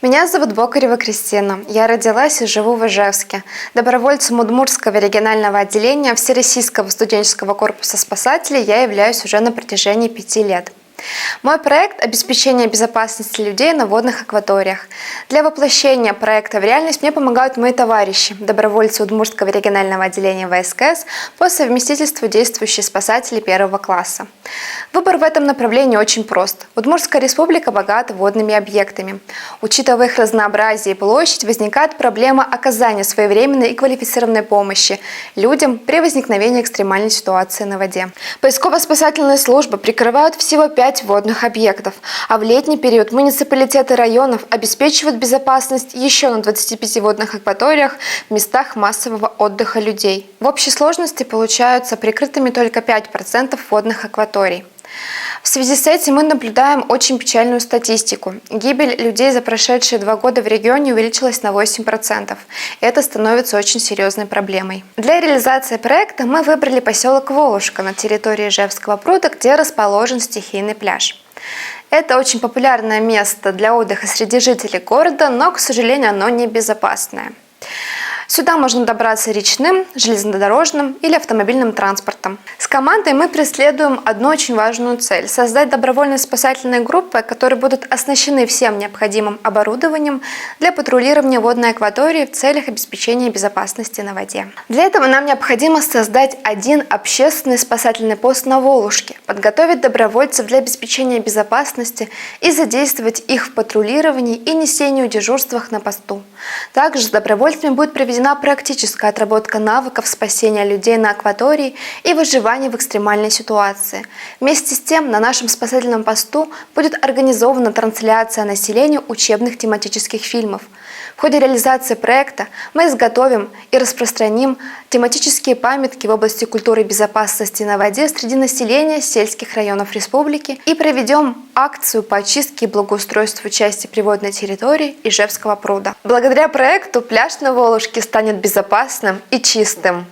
Меня зовут Бокарева Кристина. Я родилась и живу в Ижевске. Добровольцем Удмуртского регионального отделения Всероссийского студенческого корпуса спасателей я являюсь уже на протяжении 5 лет. Мой проект – обеспечение безопасности людей на водных акваториях. Для воплощения проекта в реальность мне помогают мои товарищи, добровольцы Удмуртского регионального отделения ВСКС, по совместительству действующие спасатели 1 класса. Выбор в этом направлении очень прост. Удмуртская республика богата водными объектами. Учитывая их разнообразие и площадь, возникает проблема оказания своевременной и квалифицированной помощи людям при возникновении экстремальной ситуации на воде. Поисково-спасательные службы прикрывают всего 5 водных объектов, а в летний период муниципалитеты районов обеспечивают безопасность еще на 25 водных акваториях в местах массового отдыха людей. В общей сложности получаются прикрытыми только 5% водных акваторий. В связи с этим мы наблюдаем очень печальную статистику. Гибель людей за прошедшие 2 года в регионе увеличилась на 8%. Это становится очень серьезной проблемой. Для реализации проекта мы выбрали поселок Волушка на территории Ижевского пруда, где расположен стихийный пляж. Это очень популярное место для отдыха среди жителей города, но, к сожалению, оно небезопасное. Сюда можно добраться речным, железнодорожным или автомобильным транспортом. С командой мы преследуем одну очень важную цель – создать добровольные спасательные группы, которые будут оснащены всем необходимым оборудованием для патрулирования водной акватории в целях обеспечения безопасности на воде. Для этого нам необходимо создать один общественный спасательный пост на Волушке, подготовить добровольцев для обеспечения безопасности и задействовать их в патрулировании и несении дежурствах на посту. Также с добровольцами будет проведена практическая отработка навыков спасения людей на акватории и выживания в экстремальной ситуации. Вместе с тем на нашем спасательном посту будет организована трансляция населению учебных тематических фильмов. В ходе реализации проекта мы изготовим и распространим тематические памятки в области культуры и безопасности на воде среди населения сельских районов республики и проведем акцию по очистке и благоустройству части приводной территории Ижевского пруда. Благодаря проекту пляж на Волушке станет безопасным и чистым.